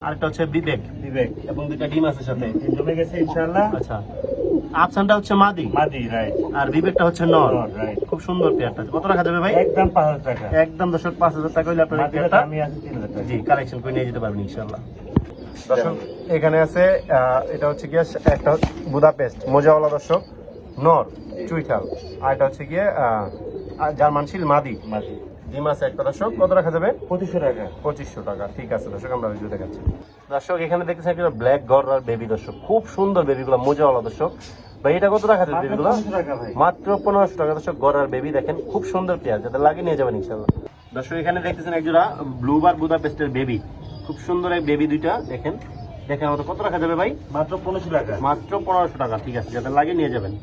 আরেকটা হচ্ছে বিবেক বিবেক এবং দুইটা ডিম আছে সাথে জমে গেছে ইনশাআল্লাহ। আচ্ছা, আফসানটা হচ্ছে মাদি মাদি রাইট, আর বিবেকটা হচ্ছে নর। রাইট। খুব সুন্দর পেয়ারটা। কত রাখা যাবে ভাই? একদম 5000 টাকা। একদম দর্শক 5000 টাকা হইলে আপনার এই মাদিটা পেয়ারটা আমি আছে 3000 টাকা। জি কালেকশন করে নিয়ে যেতে পারবেন ইনশাআল্লাহ। দর্শক এখানে আছে এটা হচ্ছে গিয়ে একটা বুদাপেস্ট মোজাওয়ালা দর্শক নর চুইঠাল, আর এটা হচ্ছে গিয়ে জার্মান শিল মাদি। মাদি ডিম আছে একটা দর্শক। কত রাখা যাবে? 2500 টাকা। 2500 টাকা। ঠিক আছে দর্শক, আমরা ভিডিও দেখাচ্ছি। দর্শক এখানে দেখতেছেন একটা ব্ল্যাক গররার বেবি দর্শক, খুব সুন্দর বেবিগুলো মোজাওয়ালা দর্শক। ভাই এটা কত রাখা যাবে বেবিগুলো? 1500 টাকা ভাই। মাত্র 1500 টাকা দর্শক। গররার বেবি দেখেন, খুব সুন্দর পেয়ার, যাতে লাগিয়ে নিয়ে যাবেন ইনশাআল্লাহ। দর্শক এখানে দেখতেছেন একজোড়া ব্লুবার বুদাপেস্টের বেবি, খুব সুন্দর এই বেবি দুইটা দেখেন। দেখেন মতো কত রাখা যাবে ভাই? মাত্র 1500 টাকা। মাত্র 1500 টাকা। ঠিক আছে, যাতে লাগিয়ে নিয়ে যাবেন।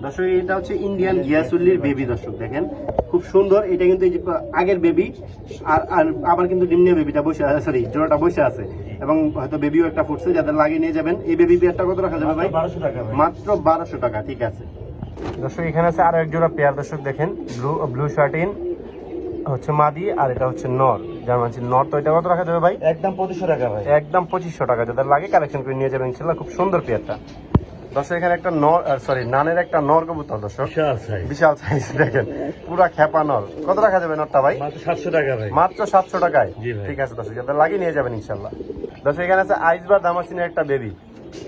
দর্শক এটা হচ্ছে ইন্ডিয়ান গিয়াসুল্লির বেবি দর্শক, দেখেন খুব সুন্দর। এটা কিন্তু এই যে আগের বেবি আর আবার কিন্তু ডিমনিয়া বেবিটা বসে আছে, সরি জোড়াটা বসে আছে, এবং হয়তো বেবিও একটা ফুটছে, যাদের লাগিয়ে নিয়ে যাবেন। এই বেবি পেয়ারটা কত রাখা যাবে ভাই? 1200 টাকা ভাই। মাত্র 1200 টাকা। ঠিক আছে দর্শক, এখানে আছে আরো এক জোড়া পেয়ার দর্শক, দেখেন ব্লু শার্টিন হচ্ছে মাদি, আর এটা হচ্ছে নর জার্মান শিল নর। তো এটা কত রাখা যাবে ভাই? একদম 2500 টাকা ভাই। একদম 2500 টাকা, যাদের লাগে কালেকশন করে নিয়ে যাবেন ইনশাআল্লাহ। খুব সুন্দর পেয়ারটা দর্শক। এখানে একটা নর নানের একটা নর কবুতর দর্শক, বিশাল সাইজ। বিশাল সাইজ দেখেন, পুরা খেপা নর। কত রাখা যাবে নরটা ভাই? মাত্র 700 টাকা ভাই। মাত্র 700 টাকায়। জি ভাই। ঠিক আছে দর্শক, যাদের লাগিয়ে নিয়ে যাবেন ইনশাআল্লাহ। দর্শক এখানে আছে আইসবার দামাসিনের একটা বেবি।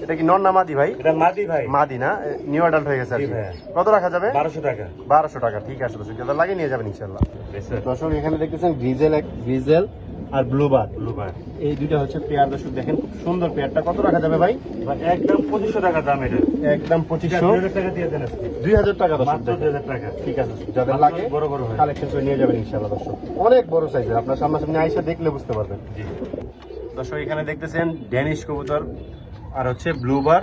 এটা কি নর না মাদি ভাই? এটা মাদি ভাই। মাদি না, নিউ অ্যাডাল্ট হয়ে গেছে আর জি কি। ভাই। কত রাখা যাবে? 1200 টাকা। 1200 টাকা। ঠিক আছে দর্শক, যাদের লাগিয়ে নিয়ে যাবেন ইনশাআল্লাহ। দর্শক এখানে দেখতেছেন গ্রিজেল আর ব্লুবার, ব্লুবার এই দুইটা হচ্ছে পেয়ার দর্শক, দেখেন খুব সুন্দর পেয়ারটা। কত রাখা যাবে ভাই? একদম 2500 টাকা দাম এটা। একদম 2500 2000 টাকা দিয়ে দেন আজকে। 2000 টাকা দর্শক। মাত্র 2000 টাকা। ঠিক আছে, যাদের মাত্র লাগে বড় বড় হয়। কালেকশন করে নিয়ে যাবেন ইনশাআল্লাহ দর্শক। অনেক বড় সাইজের, আপনার সামনাসামনি আইসা দেখলে বুঝতে পারবেন। জি দর্শক এখানে দেখতেছেন ড্যানিশ কবুতর আর হচ্ছে ব্লুবার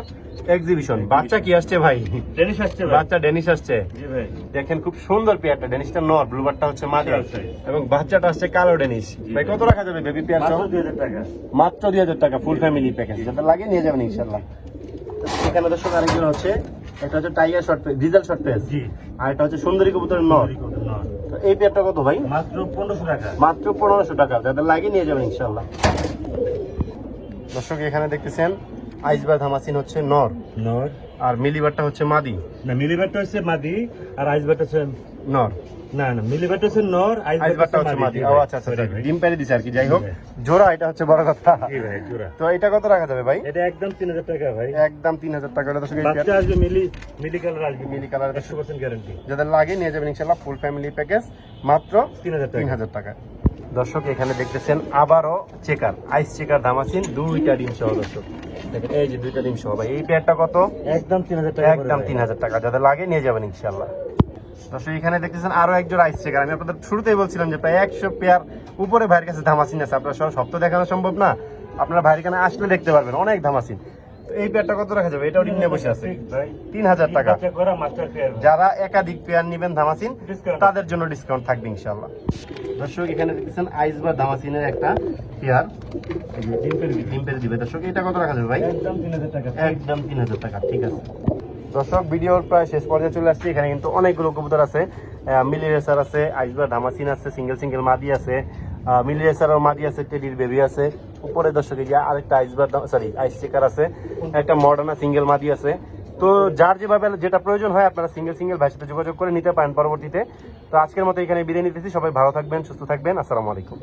এক্সিবিশন। বাচ্চা কি আসছে ভাই? ডেনিশ আসছে ভাই। বাচ্চা ড্যানিশ আসছে। জি ভাই। দেখেন খুব সুন্দর পেয়ারটা, ড্যানিশটা নর, ব্লুবারটা হচ্ছে মাদি, বিশাল size। এবং বাচ্চাটা আসছে কালো ড্যানিশ। ভাই কত রাখা যাবে বেবি পেয়ার? মাত্র 2000 টাকা। মাত্র 2000 টাকা, ফুল ফ্যামিলি প্যাকেজ, যাতে লাগে নিয়ে যাবেন ইনশাআল্লাহ। এখানে দর্শক আরেকজন হচ্ছে, একটা হচ্ছে tiger short face, diesel short face, জি। আর এটা হচ্ছে সুন্দরী কবুতরের নর। তো এই পেয়ারটা কত ভাই? মাত্র 1500 টাকা। মাত্র 1500 টাকা, যাদের লাগে নিয়ে যাবেন ইনশাআল্লাহ। দর্শক এখানে দেখতেছেন আইসবার ধামাসিন হচ্ছে নর, নর আর মিলিবারটা হচ্ছে মাদি। না, মিলিবারটা হচ্ছে মাদি আর আইসবারটা হচ্ছে নর, না মিলিবারটা হচ্ছে নর, আইসবারটা হচ্ছে মাদি। ও আচ্ছা আচ্ছা, Sorry ভাই। ডিম পেরে দিছে আর কি। যাই হোক, জি ভাই। জোড়া এটা হচ্ছে বড় কথা। জি ভাই, জোড়া। তো এটা কত রাখা যাবে ভাই? এটা একদম 3000 টাকা ভাই। একদম 3000 টাকা। এটা দর্শক এই বাচ্চা পেয়ার, আসবে মিলি কালার আসবে। মিলি কালার, 100% গ্যারান্টি। যাদের লাগে নিয়ে যাবেন ইনশাআল্লাহ। ফুল ফ্যামিলি প্যাকেজ মাত্র 3000 টাকা। 3000 টাকা। দর্শক এখানে দেখতেছেন আবারও চেকার, আইস চেকার ধামাসিন, দুইটা ডিম সহ দর্শক, দেখেন এই যে দুইটা ডিম সহ। ভাই এই পেয়ারটা কত? একদম 3000 টাকা। একদম 3000 টাকা, যাদের লাগে নিয়ে যাবেন ইনশাআল্লাহ। দর্শক এখানে দেখতেছেন আরো একজন আইস চেকার। আমি আপনাদের শুরুতেই বলছিলাম যে প্রায় 100 পেয়ার উপরে ভাইয়ের কাছে ধামাসিন আছে। আপনারা সব তো দেখানো সম্ভব না, আপনারা ভাইয়ের এখানে আসলে দেখতে পারবেন অনেক ধামাসিন। তো এই পেয়ারটা কত রাখা যাবে? এটাও ডিম নিয়ে বসে আছে, 3000 টাকা। করা মাস্টার পেয়ার। যারা একাধিক পেয়ার নেবেন ধামাসিন, Discount। তাদের জন্য ডিসকাউন্ট থাকবে ইনশাআল্লাহ। দর্শক এখানে দেখতেছেন আইসবার ধামাসিনের একটা পেয়ার, ডিম পেরে দিবে দর্শক। এটা কত রাখা যাবে ভাই? একদম 3000 টাকা। একদম 3000 টাকা। ঠিক আছে দর্শক, ভিডিওর প্রায় শেষ পর্যায়ে চলে আসছে। এখানে কিন্তু অনেকগুলো কবুতর আছে, মিলি রেসার আছে, আইসবার ধামাসিন আছে, সিঙ্গেল মাদি আছে, মিলি রেসার ও মাদি আছে, টেডির বেবি আছে। উপরে দর্শক এই যে আরেকটা আইসবার আইস চেকার আছে, একটা মডার্না সিঙ্গেল মাদি আছে। তো যার যেভাবে যেটা প্রয়োজন হয় আপনারা সিঙ্গেল ভাইয়ের সাথে যোগাযোগ করে নিতে পারেন পরবর্তীতে। তো আজকের মতো এখানে বিদায় নিতেছি। সবাই ভালো থাকবেন, সুস্থ থাকবেন। আসসালামু আলাইকুম।